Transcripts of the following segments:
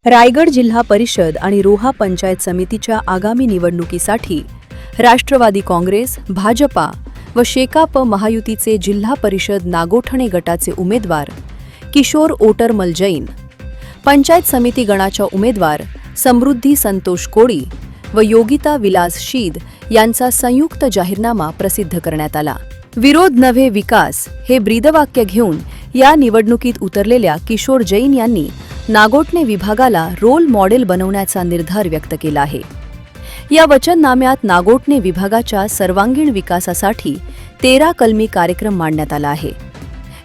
रायगड जिल्हा परिषद आणि रोहा पंचायत समितीच्या आगामी निवडणुकीसाठी राष्ट्रवादी काँग्रेस, भाजपा व शेकाप महायुतीचे जिल्हा परिषद नागोठणे गटाचे उमेदवार किशोर ओटरमल जैन, पंचायत समिती गणाच्या उमेदवार समृद्धी संतोष कोळी व योगिता विलास शीद यांचा संयुक्त जाहीरनामा प्रसिद्ध करण्यात आला। विरोध नव्हे विकास हे ब्रीदवाक्य घेऊन या निवडणुकीत उतरलेल्या किशोर जैन यांनी नागोठणे विभागाला रोल मॉडेल बनवण्याचा निर्धार व्यक्त केला आहे। या वचननाम्यात नागोठणे विभागाच्या सर्वांगीण विकासासाठी 13 कलमी कार्यक्रम मांडण्यात आला आहे।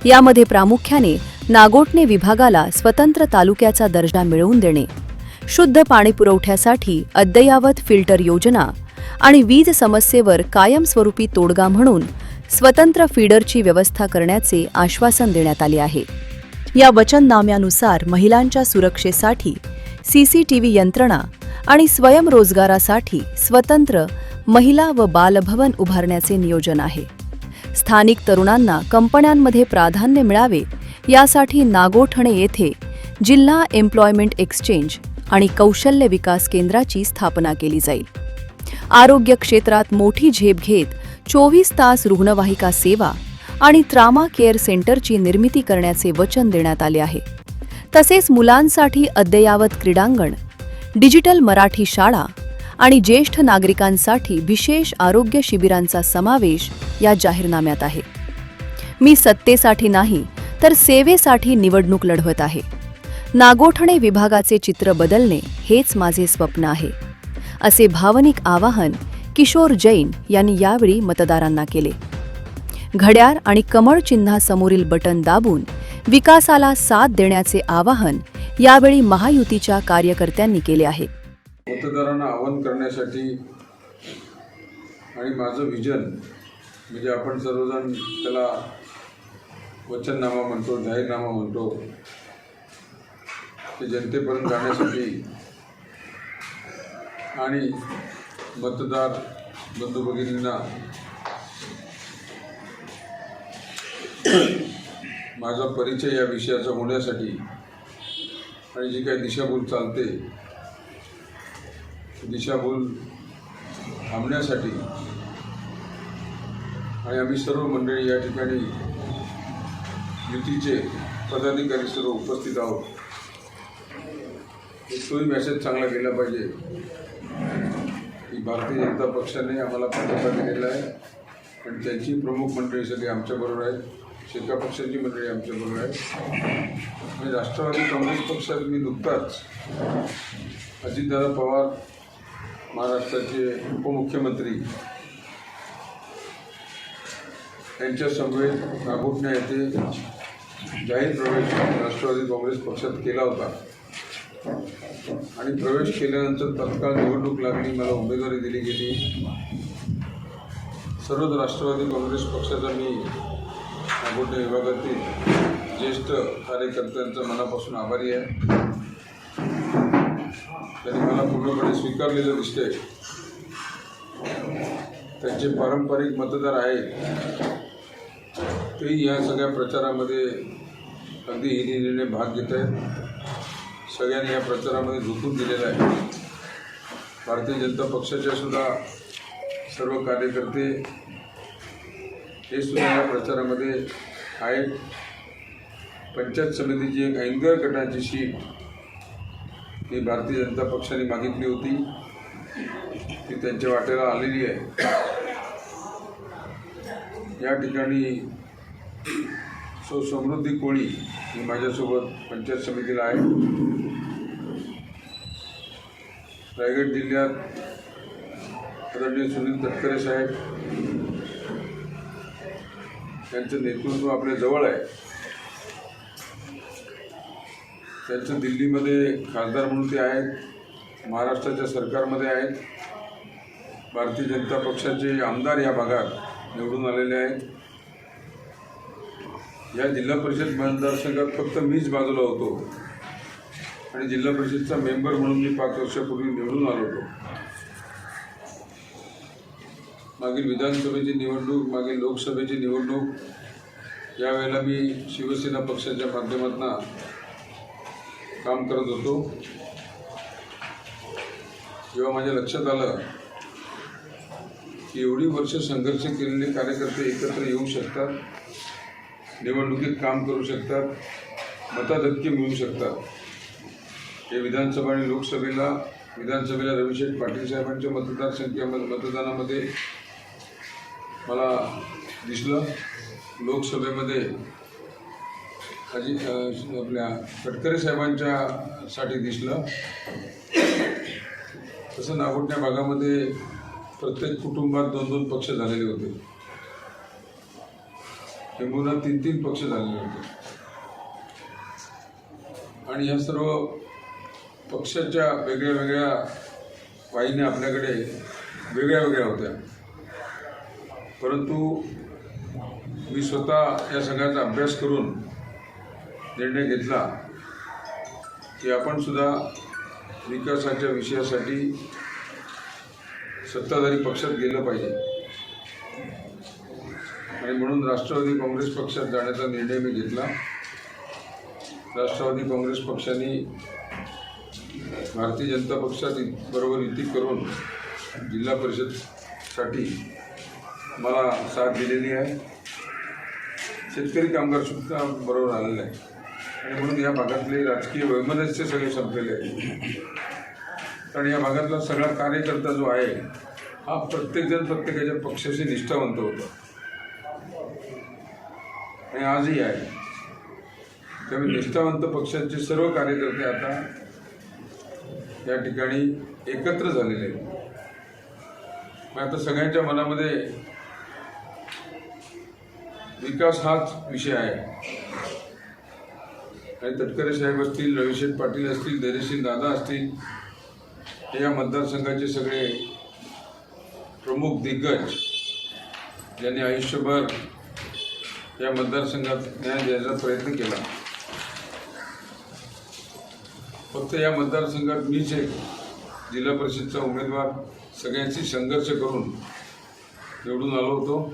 यामध्ये प्रामुख्याने नागोठणे विभागाला स्वतंत्र तालुक्याचा दर्जा मिळवून देणे, शुद्ध पाणीपुरवठ्यासाठी अद्ययावत फिल्टर योजना आणि वीज समस्येवर कायमस्वरूपी तोडगा म्हणून स्वतंत्र फीडरची व्यवस्था करण्याचे आश्वासन देण्यात आले आहे। या वचननाम्यानुसार महिलांच्या सुरक्षेसाठी सीसीटीव्ही यंत्रणा आणि स्वयंरोजगारासाठी स्वतंत्र महिला व बालभवन उभारण्याचे नियोजन आहे। स्थानिक तरुणांना कंपन्यांमध्ये प्राधान्य मिळावे यासाठी नागोठणे येथे जिल्हा एम्प्लॉयमेंट एक्सचेंज आणि कौशल्य विकास केंद्राची स्थापना केली जाईल। आरोग्य क्षेत्रात मोठी झेप घेत 24 तास रुग्णवाहिका सेवा आणि ट्रामा केअर सेंटरची निर्मिती करण्याचे वचन देण्यात आले आहे। तसेच मुलांसाठी अद्ययावत क्रीडांगण, डिजिटल मराठी शाळा आणि ज्येष्ठ नागरिकांसाठी विशेष आरोग्य शिबिरांचा समावेश या जाहीरनाम्यात आहे। मी सत्तेसाठी नाही तर सेवेसाठी निवडणूक लढवत आहे। नागोठणे विभागाचे चित्र बदलणे हेच माझे स्वप्न आहे, असे भावनिक आवाहन किशोर जैन यांनी यावेळी मतदारांना केले। घड्याळ आणि कमळ चिन्हासमोरील बटन दाबून विकासाला साथ देण्याचे आवाहन यावेळी महायुतीच्या कार्यकर्त्यांनी केले आहे। मतदारांना आवाहन करण्यासाठी आणि माझं विजन म्हणजे आपण सर्वजण त्याला वचननामा म्हणतो, जाहीरनामा म्हणतो, ते जनतेपर्यंत जाण्यासाठी आणि मतदार बंधू भगिनींना माझा परिचय या विषयाचा होण्यासाठी आणि जी काही दिशाभूल चालते दिशाभूल थांबण्यासाठी आणि आम्ही सर्व मंडळी या ठिकाणी युतीचे पदाधिकारी सर्व उपस्थित आहोत। तोही मेसेज चांगला गेला पाहिजे की भारतीय जनता पक्षाने आम्हाला पाठिंबा दिलेला आहे आणि त्यांची प्रमुख मंडळी सगळी आमच्याबरोबर आहेत, शेका पक्षाची मंडळी आमच्याबरोबर आहे आणि राष्ट्रवादी काँग्रेस पक्षात मी नुकताच अजितदादा पवार महाराष्ट्राचे उपमुख्यमंत्री यांच्या समवेत नागोठणे येथे जाहीर प्रवेश राष्ट्रवादी काँग्रेस पक्षात केला होता आणि प्रवेश केल्यानंतर तत्काळ निवडणूक लागली, मला उमेदवारी दिली गेली। सर्वच राष्ट्रवादी काँग्रेस पक्षाचा मी नागोठणे विभागातील ज्येष्ठ कार्यकर्त्यांचा मनापासून आभारी आहे। त्यांनी मला पूर्णपणे स्वीकारलेलं दिसतंय। त्यांचे पारंपरिक मतदार आहेत तेही या सगळ्या प्रचारामध्ये अगदी हिरिरीने भाग घेत आहेत। सगळ्यांनी या प्रचारामध्ये झोकून दिलेला आहे। भारतीय जनता पक्षाचे सुद्धा सर्व कार्यकर्ते हे सुद्धा या प्रचारामध्ये आहेत। पंचायत समितीची एक ऐंगर गटाची सीट ही भारतीय जनता पक्षाने मागितली होती, ती त्यांच्या वाट्याला आलेली आहे। या ठिकाणी समृद्धी कोळी ही माझ्यासोबत पंचायत समितीला आहे। रायगड जिल्ह्यात आदरणीय सुनील तटकरे साहेब त्यांचं नेतृत्व आपल्या जवळ आहे। त्यांचं दिल्लीमध्ये खासदार म्हणून ते आहेत, महाराष्ट्राच्या सरकारमध्ये आहेत, भारतीय जनता पक्षाचे आमदार या भागात निवडून आलेले आहेत। या जिल्हा परिषद मतदारसंघात फक्त मीच बाजूला होतो आणि जिल्हा परिषदचा मेंबर म्हणून मी 5 वर्षापूर्वी निवडून आलो होतो। मागील विधानसभेची निवडणूक, मागील लोकसभेची निवडणूक यावेळेला मी शिवसेना पक्षाच्या माध्यमातून काम करत होतो। जेव्हा माझ्या लक्षात आलं की एवढी वर्ष संघर्ष केलेले कार्यकर्ते एकत्र येऊ शकतात, निवडणुकीत काम करू शकतात, मताधिक्य मिळू शकतात. हे विधानसभा आणि विधानसभेला रविशेठ पाटील साहेबांच्या मतदानामध्ये मला दिसलं. लोकसभेमध्ये आपल्या तटकरे साहेबांच्या साठी दिसलं. तसं नागोठण्या भागामध्ये प्रत्येक कुटुंबात 2-2 पक्ष झालेले होते. किंबहुना 3-3 पक्ष झालेले होते. आणि या सर्व पक्षाच्या वेगळ्या वेगळ्या वाहिन्या आपल्याकडे वेगळ्या वेगळ्या होत्या. परंतु मी स्वतः या सगळ्याचा अभ्यास करून निर्णय घेतला की आपण सुद्धा विकासाच्या विषयासाठी सत्ताधारी पक्षात गेलं पाहिजे. आणि म्हणून राष्ट्रवादी काँग्रेस पक्षात जाण्याचा निर्णय मी घेतला. राष्ट्रवादी काँग्रेस पक्षाने भारतीय जनता पक्षात बरोबर युती करून जिल्हा परिषदसाठी मला साथ दिलेली आहे. शेतकरी कामगार सुद्धा बरोबर आलेला आहे. आणि म्हणून या भागातले राजकीय वैमनस्य सगळे संपलेले आहेत. कारण या भागातला सगळा कार्यकर्ता जो आहे हा प्रत्येकजण प्रत्येकाच्या पक्षाशी निष्ठावंत होता आणि आजही आहे. त्यामुळे निष्ठावंत पक्षाचे सर्व कार्यकर्ते आता या ठिकाणी एकत्र झालेले आहेत. मग आता सगळ्यांच्या मनामध्ये विकास हाच विषय आहे. आणि तटकरे साहेब असतील, रविशेठ पाटील असतील, धैर्यशील दादा असतील, हे या मतदारसंघाचे सगळे प्रमुख दिग्गज ज्यांनी आयुष्यभर या मतदारसंघात न्याय द्यायचा प्रयत्न केला. फक्त या मतदारसंघात मीच एक जिल्हा परिषदचा उमेदवार सगळ्यांशी संघर्ष करून निवडून आलो होतो.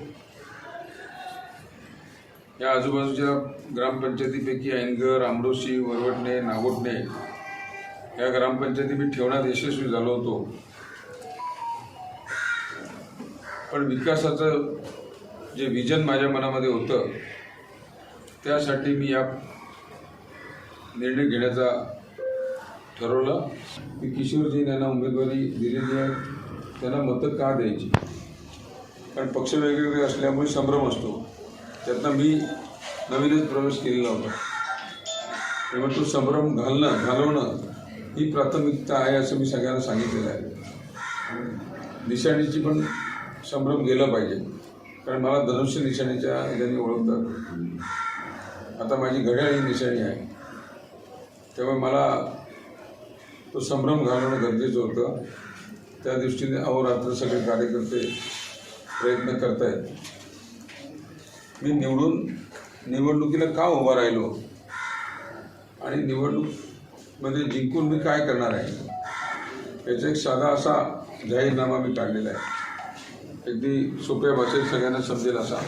या आजूबाजूच्या ग्रामपंचायतीपैकी ऐनगर, आमरोशी, वरवटणे, नागोठणे या ग्रामपंचायती मी ठेवण्यात यशस्वी झालो होतो. पण विकासाचं जे विजन माझ्या मनामध्ये होतं त्यासाठी मी या निर्णय घेण्याचा ठरवलं की किशोरजी यांना उमेदवारी दिलेली आहे, त्यांना मतं का द्यायची. कारण पक्ष वेगवेगळे असल्यामुळे संभ्रम असतो. त्यातनं मी नवीनच प्रवेश केलेला होता. तेव्हा तो संभ्रम घालवणं ही प्राथमिकता आहे असं मी सगळ्यांना सांगितलेलं आहे. निशाणीची पण संभ्रम गेला पाहिजे. कारण मला धनुष्य निशाणीच्या याने ओळखतात. आता माझी घड्याळ ही निशाणी आहे. त्यामुळे मला तो संभ्रम घालवणं गरजेचं होतं. त्या दृष्टीने अहोरात्र सगळे कार्यकर्ते प्रयत्न करत आहेत. मी निवडणुकीला का उभा राहिलो आणि निवडणूकमध्ये जिंकून मी काय करणार आहे याचा एक साधा असा जाहीरनामा मी काढलेला आहे. अगदी सोप्या भाषेत सगळ्यांना समजेल असा.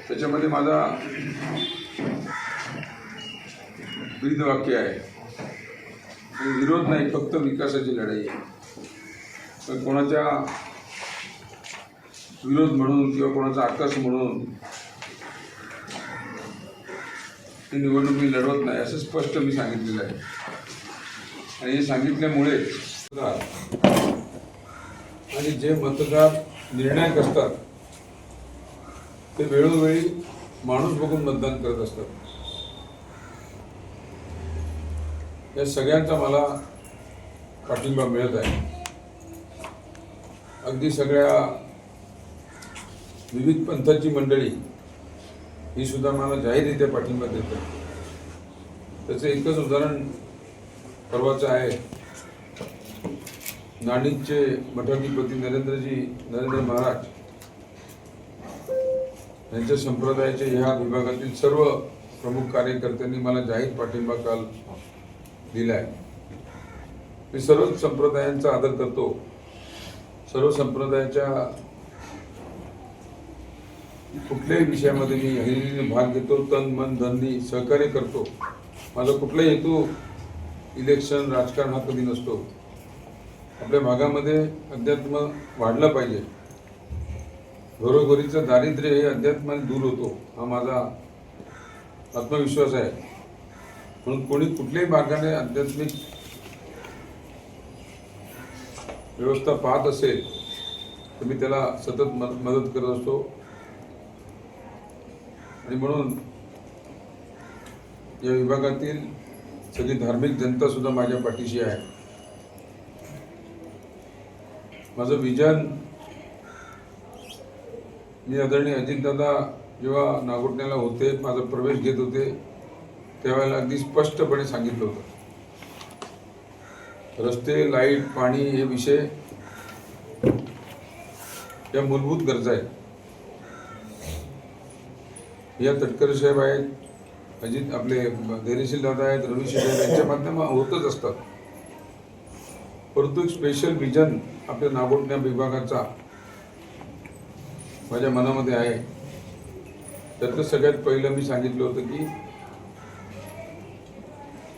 त्याच्यामध्ये माझा ब्रीदवाक्य आहे, विरोध नाही, फक्त विकासाची लढाई आहे. पण कोणाच्या विरोध म्हणून किंवा कोणाचा आकर्ष म्हणून ही निवडणूक मी लढवत नाही असं स्पष्ट मी सांगितलेलं आहे. आणि हे सांगितल्यामुळेच आणि जे मतदार निर्णायक असतात ते वेळोवेळी माणूस बघून मतदान करत असतात. या सगळ्यांचा मला पाठिंबा मिळत आहे. अगदी सगळ्या विविध पंथाची मंडळी ही सुद्धा मला जाहीररित्या पाठिंबा देतात. त्याचं एकच उदाहरण परवाचं आहे. नाणिकचे मठाधिपती नरेंद्र महाराज यांच्या संप्रदायाच्या ह्या विभागातील सर्व प्रमुख कार्यकर्त्यांनी मला जाहीर पाठिंबा काल दिला आहे. मी सर्व संप्रदायांचा आदर करतो. सर्व संप्रदायाच्या कुठल्याही विषयामध्ये मी हिरिरीने भाग घेतो, तन मन धननी सहकार्य करतो. माझा कुठलाही हेतू इलेक्शन राजकारण हा कधी नसतो. आपल्या भागामध्ये अध्यात्म वाढलं पाहिजे, घरोघरीचं दारिद्र्य हे अध्यात्माने दूर होतो, हा माझा आत्मविश्वास आहे. म्हणून कोणी कुठल्याही मार्गाने आध्यात्मिक व्यवस्था पाहत असेल तर मी त्याला सतत मदत करत असतो. आणि म्हणून या विभागातील सगळी धार्मिक जनता सुद्धा माझ्या पाठीशी आहे. माझं विजन मी आदरणीय अजितदादा जेव्हा नागोठण्याला होते, माझा प्रवेश घेत होते, त्यावेळेला अगदी स्पष्टपणे सांगितलं होतं, रस्ते, लाईट, पाणी हे विषय या मूलभूत गरजा आहेत. या तटकरे साहेब आहेत, अजित आपले धैर्यशील दादा आहेत, रवी साहेब यांच्या माध्यमातून होतच असतात. परंतु एक स्पेशल विजन आपल्या नागोठण्या विभागाचा माझ्या मनामध्ये आहे. त्यातलं सगळ्यात पहिलं मी सांगितलं होतं की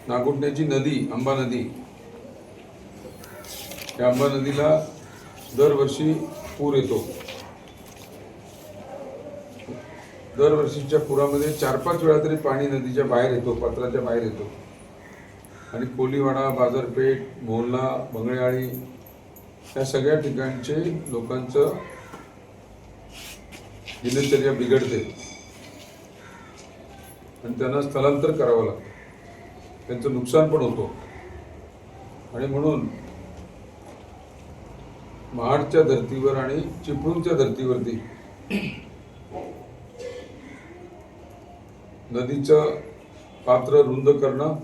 नागोठण्याची नदी, अंबा नदी, या अंबा नदीला दरवर्षी पूर येतो. दरवर्षीच्या पुरामध्ये 4-5 वेळा तरी पाणी नदीच्या बाहेर येतो, पात्राच्या बाहेर येतो. आणि कोलीवाडा, बाजारपेठ, मोहल्ला, बंगळेआळी या सगळ्या ठिकाणचे लोकांचं दिनचर्या बिघडते आणि त्यांना स्थलांतर करावं लागतं, त्यांचं नुकसान पण होतं. आणि म्हणून महाडच्या धर्तीवर आणि चिपळूणच्या धर्तीवरती नदीचं पात्र रुंद करणं,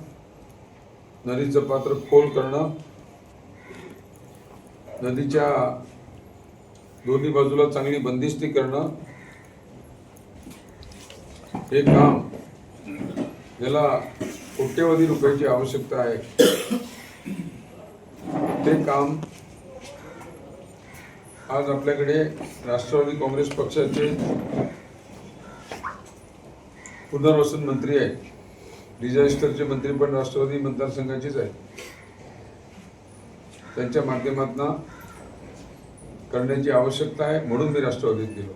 नदीचं पात्र खोल करणं, नदीच्या दोन्ही बाजूला चांगली बंदिस्ती करणं, हे काम ज्याला कोट्यवधी रुपयाची आवश्यकता आहे, ते काम आज आपल्याकडे राष्ट्रवादी काँग्रेस पक्षाचे पुनर्वसन मंत्री आहेत, डिझास्टरचे मंत्री पण राष्ट्रवादी मतदारसंघाचेच आहेत. त्यांच्या माध्यमातून करण्याची आवश्यकता आहे, म्हणून मी राष्ट्रवादीत गेलो.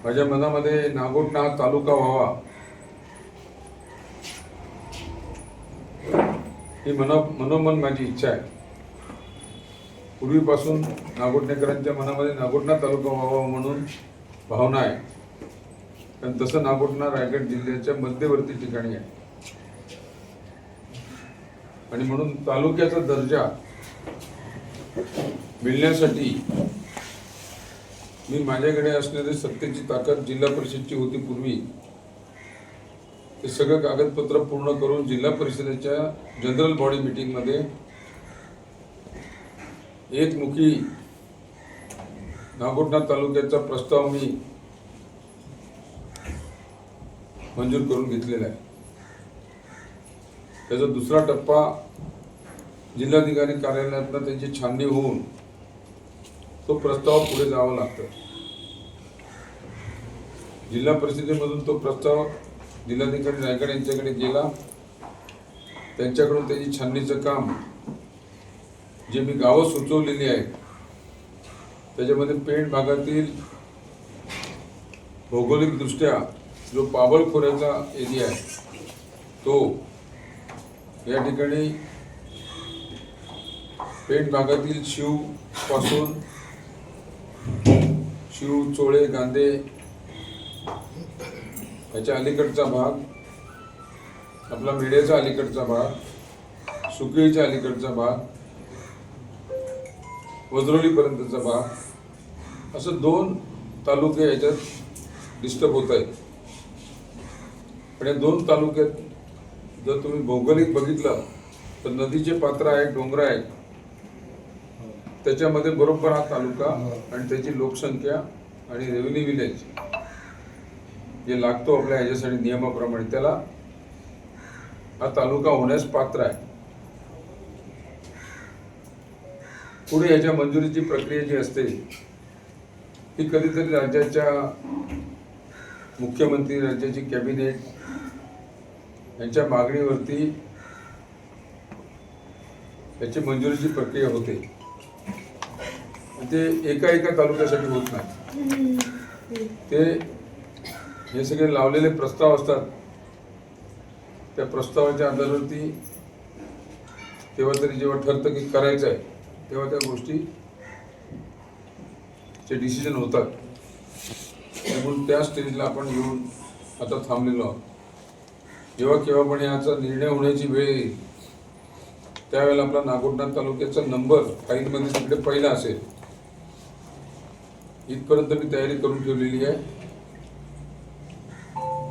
माझ्या मनामध्ये नागोठणा हा तालुका व्हावा ही मनोमन माझी इच्छा आहे. पूर्वीपासून नागोठणेकरांच्या मनामध्ये नागोठणा तालुका व्हावा म्हणून भावना आहे. पण तसं नागोठणा रायगड जिल्ह्याच्या मध्यवर्ती ठिकाणी आहे आणि म्हणून तालुक्याचा दर्जा मिळण्यासाठी मी माझ्याकडे असलेली सत्तेची ताकद जिल्हा परिषदची होती पूर्वी, ते सगळं कागदपत्र पूर्ण करून जिल्हा परिषदेच्या जनरल बॉडी मीटिंगमध्ये एकमुखी नागोठणा तालुक्याचा प्रस्ताव मी मंजूर करून घेतलेला आहे. त्याचा दुसरा टप्पा जिल्हाधिकारी कार्यालयातनं त्याची छाननी होऊन तो प्रस्ताव पुढे जावा लागतो. जिल्हा परिषदेमधून तो प्रस्ताव जिल्हाधिकारी रायगड यांच्याकडे गेला. त्यांच्याकडून त्याची छाननीचं काम, जे मी गावं सुचवलेली आहेत त्याच्यामध्ये पेण भागातील भौगोलिकदृष्ट्या जो पाबळ खोऱ्याचा एरिया आहे तो, या ठिकाणी पेण भागातील शिव पासून शिव, चोळे, गांधे याच्या अलीकडचा भाग, आपला मेढ्याचा अलीकडचा भाग, सुकळीच्या अलीकडचा भाग, वज्रोलीपर्यंतचा भाग, असं 2 तालुके याच्यात डिस्टर्ब होत आहेत. पण या 2 तालुक्यात जर तुम्ही भौगोलिक बघितलं तर नदीचे पात्र आहेत, डोंगर आहेत, त्याच्यामध्ये बरोबर हा तालुका आणि त्याची लोकसंख्या आणि रेव्हेन्यू विलेज जे लागतो आपल्या ह्याच्यासाठी नियमाप्रमाणे, त्याला हा तालुका होण्यास पात्र आहे. पुढे ह्याच्या मंजुरीची प्रक्रिया जी असते ही कधीतरी राज्याच्या मुख्यमंत्री, राज्याची कॅबिनेट यांच्या मागणीवरती याची मंजुरीची प्रक्रिया होते. ते एका तालुक्यासाठी होत नाही. ते हे सगळे लावलेले प्रस्ताव असतात. त्या प्रस्तावाच्या आधारावरती तेव्हा तरी जेव्हा ठरतं की करायचं आहे तेव्हा त्या गोष्टीचे डिसिजन होतात. म्हणून त्या स्टेजला आपण येऊन आता थांबलेलो आहोत. जेव्हा केव्हा पण याचा निर्णय होण्याची वेळ येईल त्यावेळेला आपला नागोठणा तालुक्याचा नंबर फाईलमध्ये तिकडे पहिला असेल. इथपर्यंत मी तयारी करून ठेवलेली आहे.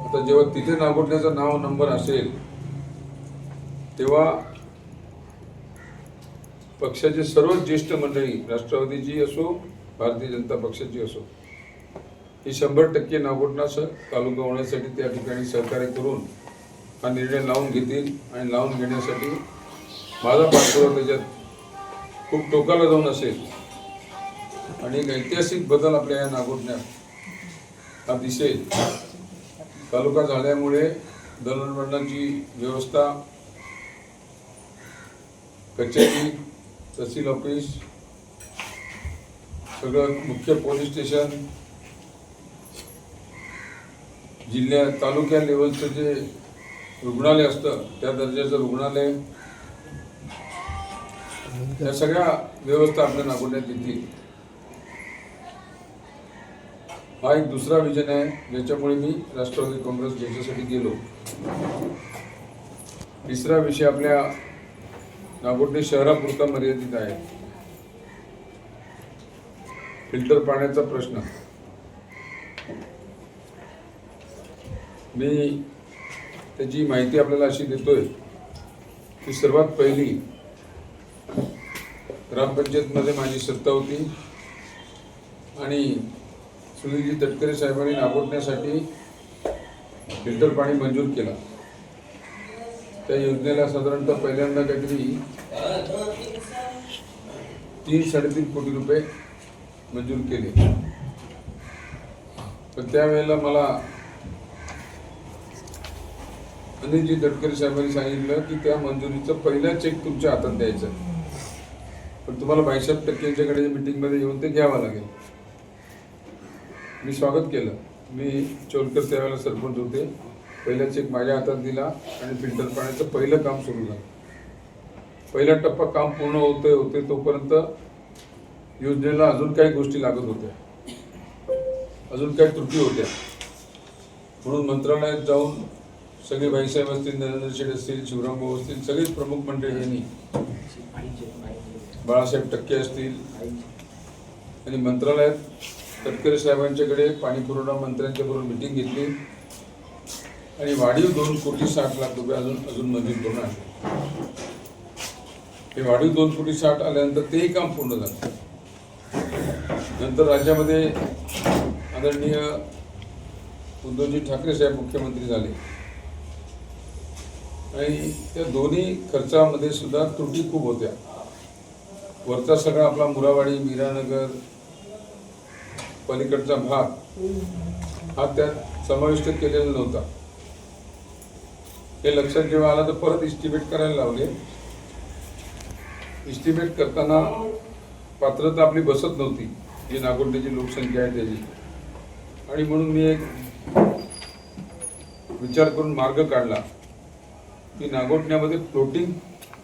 आता जेव्हा तिथे नागोठण्याचं नाव नंबर असेल तेव्हा पक्षाचे सर्व ज्येष्ठ मंडळी, राष्ट्रवादीची असो भारतीय जनता पक्षाची असो, ही 100% नागोठणा तालुका होण्यासाठी त्या ठिकाणी सहकार्य करून हा निर्णय लावून घेतील. आणि लावून घेण्यासाठी माझा पाठपुरावा त्याच्यात खूप टोकाला जाऊन असेल. आणि एक ऐतिहासिक बदल आपल्या या नागोठण्यात हा दिसेल. तालुका झाल्यामुळे दळणवळणाची व्यवस्था, कचेरी, तहसील ऑफिस, सगळं मुख्य पोलीस स्टेशन, जिल्ह्यात तालुक्या लेवलचं जे रुग्णालय असतं त्या दर्जाचं रुग्णालय, या सगळ्या व्यवस्था आपल्या नागोठण्यात येतील. हा एक दुसरा विजन आहे ज्याच्यामुळे मी राष्ट्रवादी काँग्रेस ज्याच्यासाठी गेलो. तिसरा विषय आपल्या नागोठणे शहरापुरता मर्यादित आहे. फिल्टर पाण्याचा प्रश्न. मी त्याची माहिती आपल्याला अशी देतोय की सर्वात पहिली ग्रामपंचायतमध्ये माझी सत्ता होती आणि सुनीलजी तटकरे साहेबांनी नागोठण्यासाठी फिल्टर पाणी मंजूर केला. त्या योजनेला साधारणतः पहिल्यांदा काहीतरी 3-3.5 कोटी रुपये मंजूर केले. पण त्यावेळेला मला अनिलजी तटकरे साहेबांनी सांगितलं की त्या मंजुरीचा पहिला चेक तुमच्या हातात द्यायचा, पण तुम्हाला 62%कडे मीटिंगमध्ये येऊन ते घ्यावं लागेल. मी स्वागत केलं. मी चोलकर त्यावेळेला सरपंच होते. पहिला चेक माझ्या हातात दिला आणि फिल्टर पाण्याचं पहिलं काम सुरू झालं. पहिला टप्पा काम पूर्ण होते तोपर्यंत योजनेला अजून काही गोष्टी लागत होत्या, अजून काही त्रुटी होत्या. म्हणून मंत्रालयात जाऊन सगळे भाईसाहेब असतील, नरेंद्र शेठ असतील, शिवरामभाऊ असतील, सगळेच प्रमुख मंडळी यांनी, बाळासाहेब टक्के असतील, आणि मंत्रालयात तटकरे साहेबांच्याकडे पाणी पुरवठा मंत्र्यांच्या बरोबर मिटिंग घेतली आणि वाढीव 2,60,00,000 रुपये अजून मंजूर करून आणले. हे वाढीव 2,60,00,000 आल्यानंतर तेही काम पूर्ण झालं. नंतर राज्यामध्ये आदरणीय उद्धवजी ठाकरे साहेब मुख्यमंत्री झाले आणि त्या दोन्ही खर्चामध्ये सुद्धा त्रुटी खूप होत्या. वरचा सगळा आपला मुरावाडी, मीरानगर, पलीकडचा भाग हा त्यात समाविष्ट केलेला नव्हता. हे लक्षात जेव्हा आलं तर परत इस्टिमेट करायला लावले. इस्टिमेट करताना पात्रता आपली बसत नव्हती, जी नागोठण्याची लोकसंख्या आहे त्याची. आणि म्हणून मी एक विचार करून मार्ग काढला की नागोठण्यामध्ये फ्लोटिंग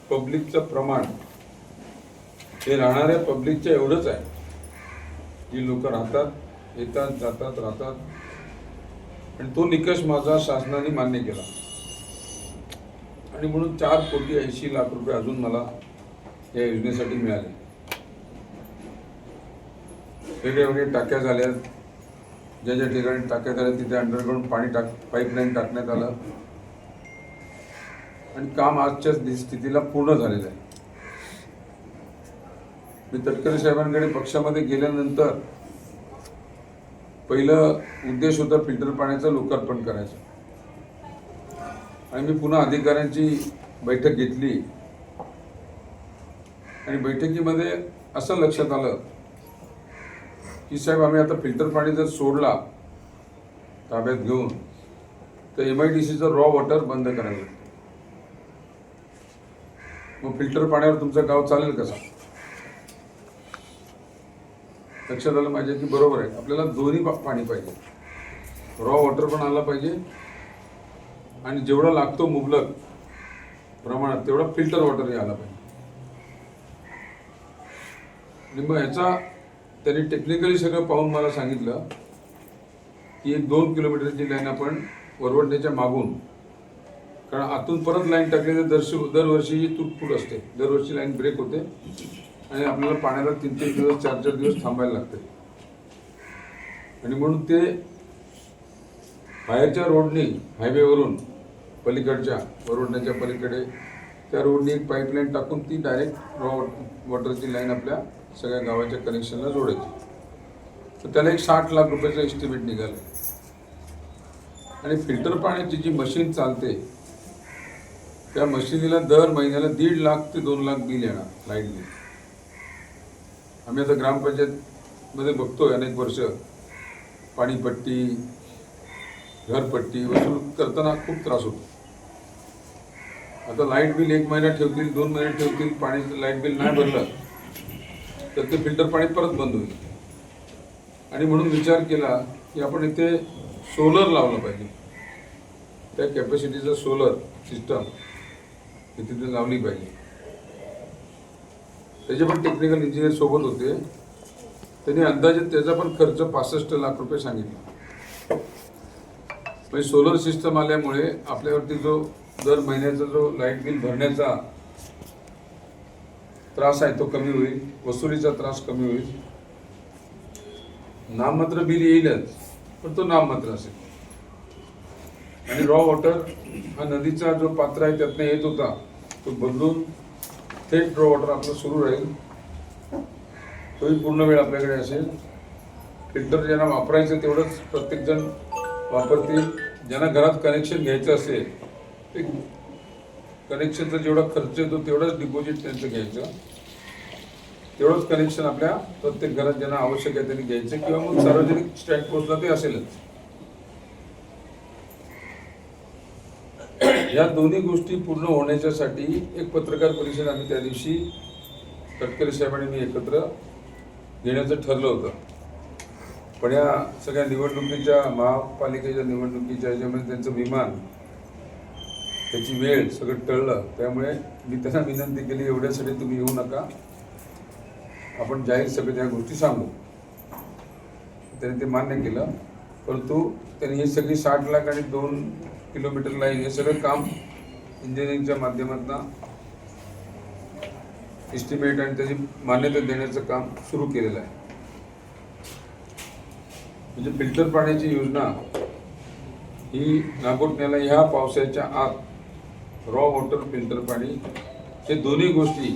पब्लिकचं प्रमाण हे राहणाऱ्या पब्लिकच्या एवढंच आहे, जी लोक राहतात, येतात, जातात, राहतात. आणि तो निकष माझा शासनाने मान्य केला आणि म्हणून 4,80,00,000 रुपये अजून मला या योजनेसाठी मिळाले. वेगवेगळ्या टाक्या झाल्या, ज्या ज्या ठिकाणी टाक्या झाल्या तिथे अंडरग्राऊंड पाईपलाईन टाकण्यात आलं आणि काम आजच्या स्थितीला पूर्ण झालेलं आहे. मी तटकरे साहेबांकडे पक्षामध्ये गेल्यानंतर पहिलं उद्देश होता फिल्टर पाण्याचं लोकार्पण करायचं. आणि मी पुन्हा अधिकाऱ्यांची बैठक घेतली आणि बैठकीमध्ये असं लक्षात आलं की साहेब, आम्ही आता फिल्टर पाणी जर सोडला ताब्यात घेऊन तर MIDCचं रॉ वॉटर बंद करायला लागतं. मग फिल्टर पाण्यावर तुमचं गाव चालेल कसं? लक्षात आलं माझ्या की बरोबर आहे. आपल्याला दोन्ही पाणी पाहिजे, रॉ वॉटर पण आला पाहिजे आणि जेवढा लागतो मुबलक प्रमाणात तेवढा फिल्टर वॉटरही आला पाहिजे. आणि मग ह्याचा त्यांनी टेक्निकली सगळं पाहून मला सांगितलं की एक 2 किलोमीटरची लाईन आपण वरवंट्याच्या मागून, कारण आतून परत लाईन टाकली तर दरवर्षी ही तुटफूट असते, दरवर्षी लाईन ब्रेक होते आणि आपल्याला पाण्याला 3-3 दिवस 4-4 दिवस थांबायला लागते. आणि म्हणून ते बाहेरच्या रोडनी हायवेवरून पलीकडच्या वरवंट्याच्या पलीकडे त्या रोडनी एक पाईपलाईन टाकून ती डायरेक्ट रॉ वॉटरची लाईन आपल्या सगळ्या गावाच्या कनेक्शनला जोडायची. तर त्याला एक 60 लाख रुपयाचा एस्टिमेट निघाला. आणि फिल्टर पाण्याची जी मशीन चालते त्या मशिनीला दर महिन्याला 1.5 लाख ते 2 लाख बिल येणार, लाईट बिल. आम्ही आता ग्रामपंचायतमध्ये बघतोय अनेक वर्ष पाणीपट्टी घरपट्टी वसूल करताना खूप त्रास होतो. आता लाईट बिल 1 महिना ठेवतील, 2 महिने ठेवतील, पाणी लाईट बिल नाही भरलं तर ते फिल्टर पाणी परत बंद होईल. आणि म्हणून विचार केला की आपण इथे सोलर लावलं पाहिजे, त्या कॅपॅसिटीचं सोलर सिस्टम इथे लावली पाहिजे. त्याचे पण टेक्निकल इंजिनियर सोबत होते. त्यांनी अंदाजे त्याचा पण खर्च 65 लाख रुपये सांगितला. म्हणजे सोलर सिस्टम आल्यामुळे आपल्यावरती जो दर महिन्याचा जो लाईट बिल भरण्याचा त्रास आहे तो कमी होईल, वसुलीचा त्रास कमी होईल. नाममात्र बिल येईलच पण तो नाममात्र असेल. आणि रॉ वॉटर हा नदीचा जो पात्र आहे त्यातनं येत होता तो बदलून थेट रॉ वॉटर आपलं सुरू राहील. तोही पूर्ण वेळ आपल्याकडे असेल. फिल्टर ज्यांना वापरायचं तेवढंच प्रत्येकजण वापरतील. ज्यांना घरात कनेक्शन घ्यायचं असेल ते कनेक्शनचा जेवढा खर्च येतो तेवढंच डिपॉझिट त्यांचं घ्यायचं, तेवढंच कनेक्शन आपल्या प्रत्येक घरात ज्यांना आवश्यक आहे त्यांनी घ्यायचं, किंवा मग सार्वजनिक स्टँड पोस्टला ते असेलच. या दोन्ही गोष्टी पूर्ण होण्याच्यासाठी एक पत्रकार परिषद आम्ही त्या दिवशी तटकरे साहेब आणि मी एकत्र घेण्याचं ठरलं होतं. पण या सगळ्या निवडणुकीच्या, महापालिकेच्या निवडणुकीच्या ह्याच्यामध्ये त्यांचं विमान, त्याची वेळ सगळं टळलं. त्यामुळे मी त्यांना विनंती केली एवढ्यासाठी तुम्ही येऊ नका, आपण जाहीर सभेत या गोष्टी सांगू. त्यांनी ते मान्य केलं. परंतु त्यांनी ही सगळी 60 लाख आणि 2 किलोमीटर लाईन हे सगळं काम इंजिनिअरिंगच्या माध्यमातून एस्टिमेट आणि त्याची मान्यता देण्याचं काम सुरू केलेलं आहे. म्हणजे फिल्टर पाण्याची योजना ही नागोठण्याला ह्या पावसाच्या आत रॉ वॉटर, फिल्टर पाणी हे दोन्ही गोष्टी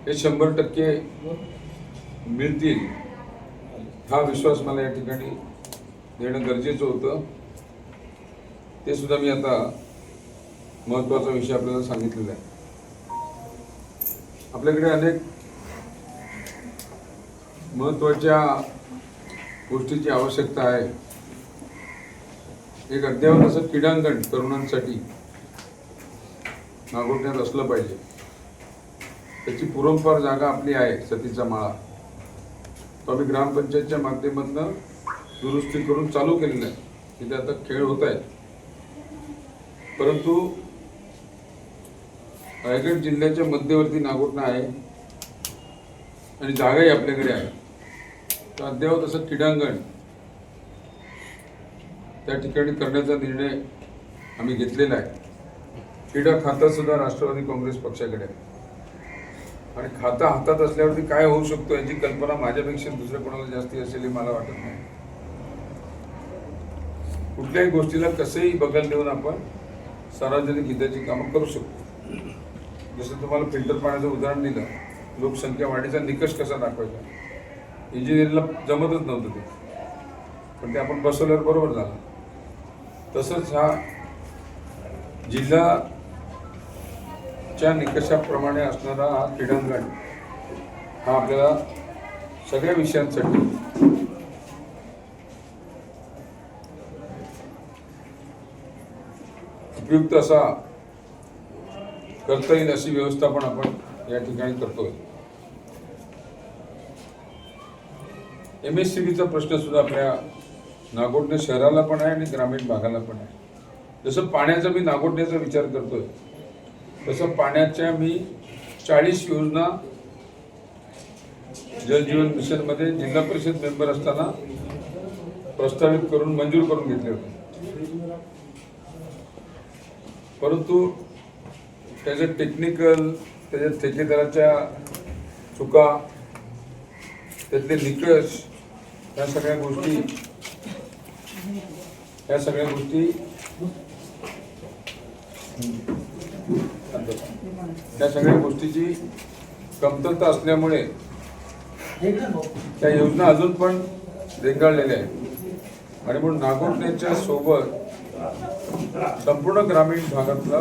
हे 100% मिळतील हा विश्वास मला या ठिकाणी देणं गरजेचं होतं. ते सुद्धा मी आता महत्त्वाचा विषय आपल्याला सांगितलेला आहे. आपल्याकडे अनेक महत्त्वाच्या गोष्टीची आवश्यकता आहे. एक अद्यावत असं क्रीडांगण तरुणांसाठी नागोठण्यात असलं पाहिजे. त्याची पुरंपार जागा आपली आहे, सतीचा माळा. तो आम्ही ग्रामपंचायतच्या माध्यमातून दुरुस्ती करून चालू केलेलं आहे. तिथे आता खेळ होत आहेत. परंतु रायगड जिल्ह्याच्या मध्यवर्ती नागोठणा आहे आणि जागाही आपल्याकडे आहे. तर अद्यावत असं क्रीडांगण त्या ठिकाणी करण्याचा निर्णय आम्ही घेतलेला आहे. क्रीडा खातं सुद्धा राष्ट्रवादी काँग्रेस पक्षाकडे आहे. आणि खातं हातात असल्यावरती काय होऊ शकतो याची कल्पना माझ्यापेक्षा दुसऱ्या कोणाला जास्ती असेल हे मला वाटत नाही. कुठल्याही गोष्टीला कसंही बगल देऊन आपण सार्वजनिक हिताची कामं करू शकतो. जसं तुम्हाला फिल्टर पाण्याचं उदाहरण दिलं, लोकसंख्या वाढीचा निकष कसा दाखवायचा, इंजिनिअरिंगला जमतच नव्हतं ते, पण ते आपण बसवल्यावर बरोबर झालं. तसंच हा जिल्ह्याच्या निकषाप्रमाणे असणारा हा क्रीडांगण हा आपल्याला सगळ्या विषयांसाठी उपयुक्त असा करता येईल अशी व्यवस्था पण आपण या ठिकाणी करतोय. MSCBचा प्रश्न सुद्धा आपल्या नागोठणे शहराला पण आहे आणि ग्रामीण भागाला पण आहे. जसं पाण्याचा मी नागोठण्याचा विचार करतोय तसं पाण्याच्या मी 40 योजना जल जीवन मिशनमध्ये जिल्हा परिषद मेंबर असताना प्रस्तावित करून मंजूर करून घेतले होते. परंतु त्याचं टेक्निकल, त्याच्या ठेकेदाराच्या चुका, त्यातले निकष, या सगळ्या गोष्टी त्या सगळ्या गोष्टीची कमतरता असल्यामुळे त्या योजना अजून पण रेंगाळलेल्या आहेत. आणि म्हणून नागोठण्याच्या सोबत संपूर्ण ग्रामीण भागातला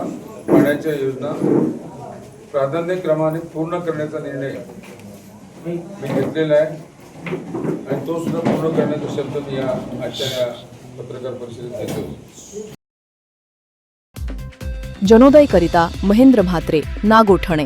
पाण्याच्या योजना प्राधान्यक्रमाने पूर्ण करण्याचा निर्णय मी घेतलेला आहे आणि तो सुद्धा पूर्ण करण्याचा शब्द मी आजच्या या पत्रकार परिषदेत देतो. जनोदयकरिता महेंद्र म्हात्रे, नागोठणे.